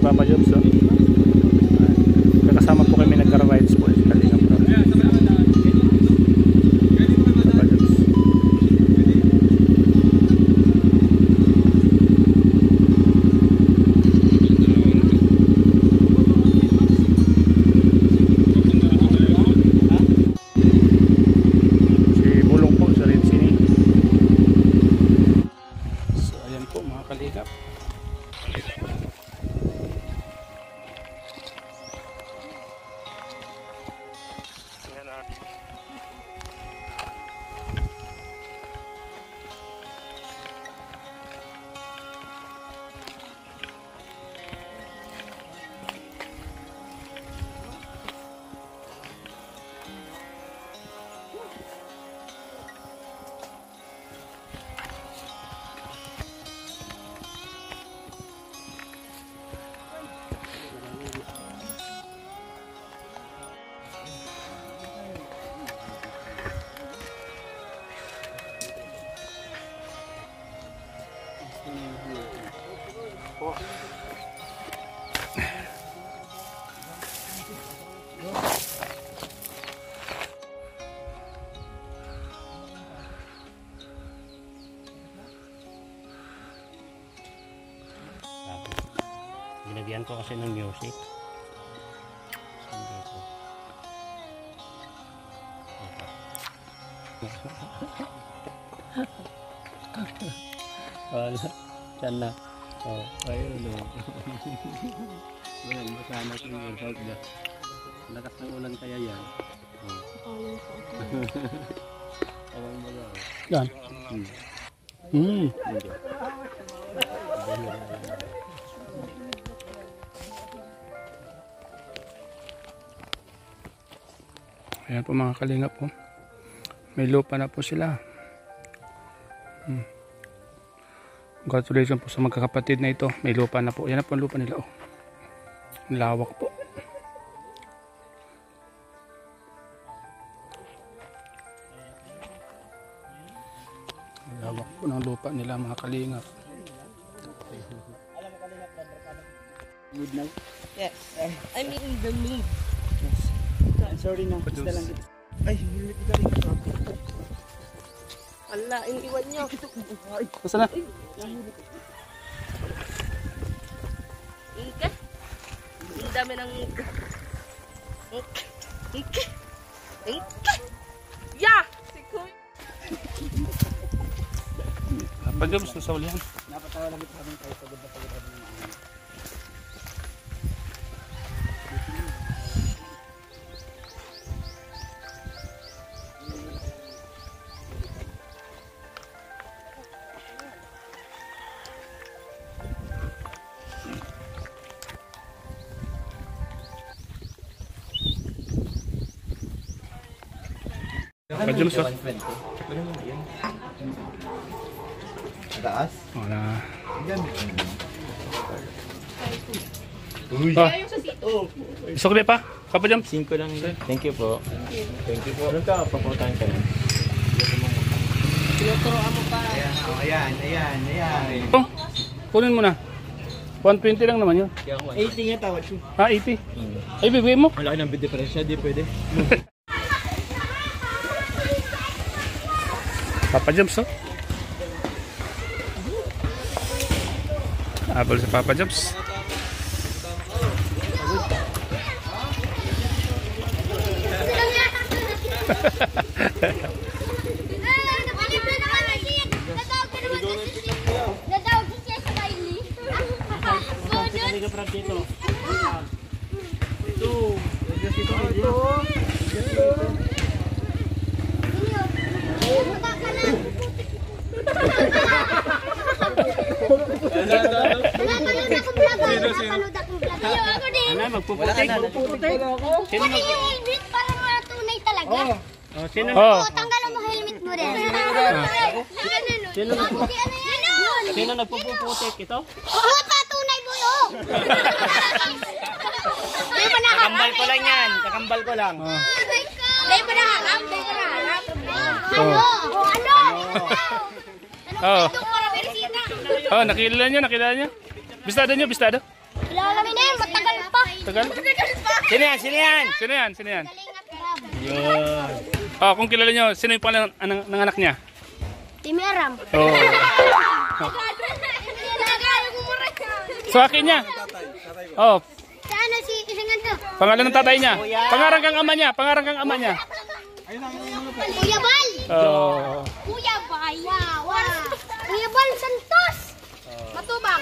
Papa Jobs. So. Kasama po kami nagka-rides po sa Kalingap Road. Papa Jobs. Si Bulong po sa Red Cine. So ayan po mga Kalingap. Ginagyan ko kasi ng music. Wala. Diyan na. Oh, ayun o. Walang masana ko yung salt na. Lakas ng ulan kaya yan. Awang mo lang. Yan. Ayan po mga Kalingap po. May lupa na po sila. Congratulations po sa magkakapatid na ito. May lupa na po. Yan na po ang lupa nila. Oh. Lawak po. Lawak po ng lupa nila mga Kalingap. Mood now? Yes. I'm in the mood. Yes. I'm sorry na. Basta lang kita. Ay, hilit ka rin ka. Ala, iniwan nyo. Basta na. Ika. Ang dami ng ika. Ika. Ika. Ya! Si Kuya. Papa Jobs, sa ulihan. Napatawa lang ito kami kayo. Pagod na pagod na mga ano. Papa Jobs, oh. Taas? Wala. Uy! Oh. Isukli pa? Papa Jobs? 5 lang din. Thank you po. Thank you po. Ano ka? Papuntahan ka na. Tinuturoan mo pa. Ayan. Oh, kunin mo na. 120 lang naman yun. 80 nga tawad ko. Ah, 80. Ay, bibigay mo. Malaki ng bid difference, di pwede. Papa Jobs, oh. Apple sa Papa Jobs. Ano, magpuputik? Sino yung helmet para matunay talaga? Oh, sino? Oo, tanggalan mo helmet mo rin. Sino nagpuputik? Ito? Oo, patunay mo yun. Kakambal ko lang yan. Kakambal ko lang. Hindi pa naharap. Ano? Oh. Ito para beresita. Oh, nakilala niyo? Bistado niyo? Kilala namin Tagal? Sino yan? Sino yan? Sino yan? Sino yan? Kalingap Rab. Yun. Oh, kung kilala nyo, sino yung pangalan ng anak niya? Timiram. Oh. Sa akin niya. Oh, Sa ano si Isangan to? pangalan ng tatay niya. Pangarang kang ama niya. Pangarang kang ama niya. Kuya Bal. Oh. Kuya Bal. Wow. Kuya Bal Santos. Matubang.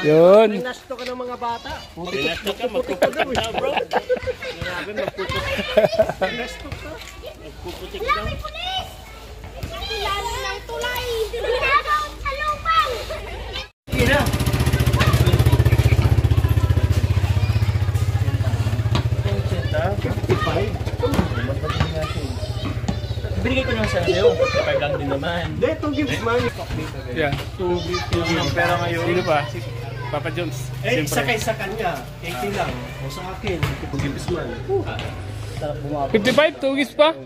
Yun. Pinasto ka ng mga bata. Pinasto ka, magpuputik na bro. Grabe, magpuputik. Pinasto ka. Magpuputik na. Laki pulis. Lalo ng tulay. Pinagaw sa lupang. Kira. Binigay ko lang sa iyo. Kapag lang din naman. Hindi, 2 gifts man. Yeah. 2 gifts ng pera ngayon. Sino pa? Papa Jones. Eh, Siyempre. sa kanya. 80 lang. O sa akin, 2 gifts man. Sarap bumaba. 55, 2 gifts pa?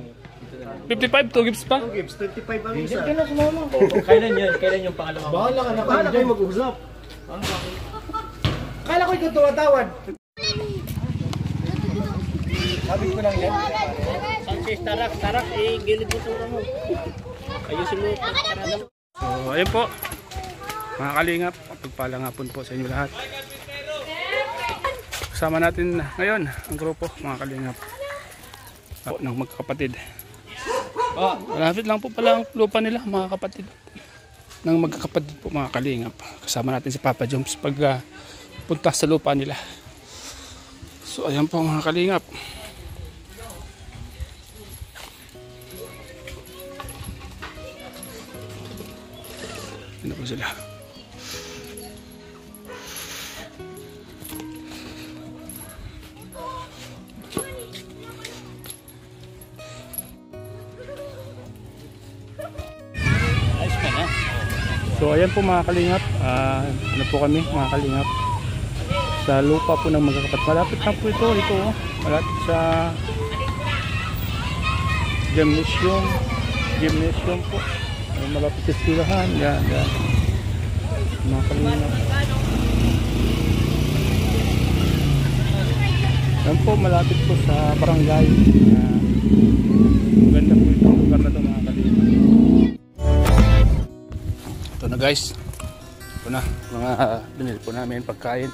55, 2 gifts pa? 2 gifts, 25 ang isa. Kailan sumama? Kailan yun? Kailan yung pangalawa? Bahala ka na Bahala kayo mag-usap. Kala ko ikaw tumatawad. Sabi ko lang yan. Sanchez, tarak, gilid mo tura mo. Ayusin mo. So, ayun po. Mga kalingap, pagpalang hapon po sa inyo lahat. Kasama natin ngayon ang grupo, mga kalingap. Po, ng magkakapatid. Malapit lang po pala ang lupa nila, mga kapatid. Ng magkakapatid po, mga kalingap. Kasama natin si Papa Jones pag punta sa lupa nila. So, ayan po mga kalingap. Ano po sila? So ayan po mga kalingap, ano po kami mga kalingap sa lupa po ng magkakapatid. Malapit lang po ito, oh. Malapit sa gymnasium po. Malapit sa eskwelahan, yan mga kalingap. Yan po, malapit po sa barangay. Maganda po itong lugar na ito mga kalingap. Ito na guys, ito na mga binili po namin pagkain.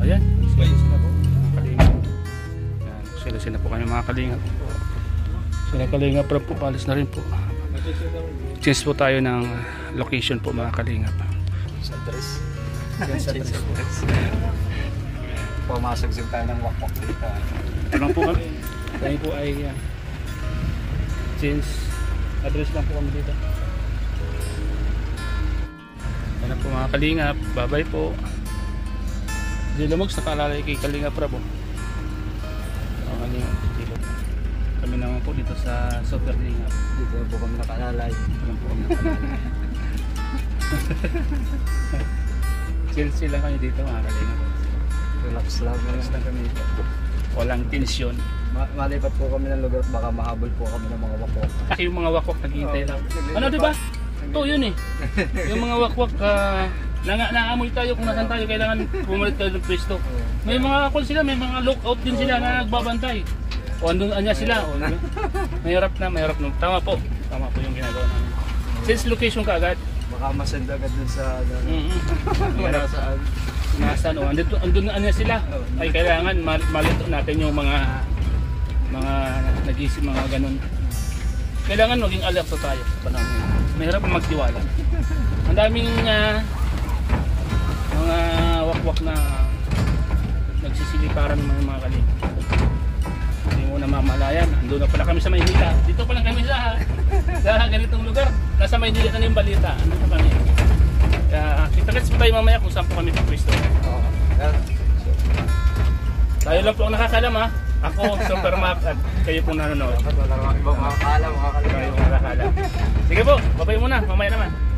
Ayan, sila po kami mga kalingap. Sila kalingap po, palis na rin po. Change po tayo ng location po mga kalingap. Sa dress. Sa dress. Pumasok tayo ng wakwak dito. Ano po kami? Kami po ay change address lang po kami dito. Ano po mga kalingap, bye bye po. Di lumog sa kalalay kay Kalingap Rabo. Kami naman po dito sa Super Lingap. Dito po kami nakalalay. Alam po kami nakalalay. Chill lang kami dito mga Kalingap. Relax lang. Relax lang kami dito. Walang tensyon. Malipat po kami ng lugar at baka mahabol po kami ng mga wakwak. Kasi yung mga wakwak naghihintay lang. Ano diba? Ito yun eh. Yung mga wakwak naamoy tayo kung nasan tayo, kailangan pumalit tayo ng pwesto. May mga call sila, may mga lookout din sila na nagbabantay. O andun anya sila. O, mahirap na. Tama po yung ginagawa namin. Since location ka agad. Baka masend agad dun sa Mahirap saan. Nasaan o, andun na anya sila. Ay kailangan malito natin yung mga nag-isip, mga ganun. Kailangan maging alert tayo sa panahon ngayon. Mahirap magtiwala. Ang daming mga wakwak na nagsisiliparan ng mga kalingap. Hindi mo na mamalayan. Andun na pala kami sa Maynila. Dito pa lang kami sa ganitong lugar. Nasa Maynila na yung balita. Ano pa kami? Kaya kita-kits po tayo mamaya kung saan po kami pagpwesto. Tayo lang po ang nakakalam ha. Ako, Super Mac, at kayo pong nanonood. Wala ibang makakala. Kayo pong nakakala. Sige po, babay muna. Mamaya naman.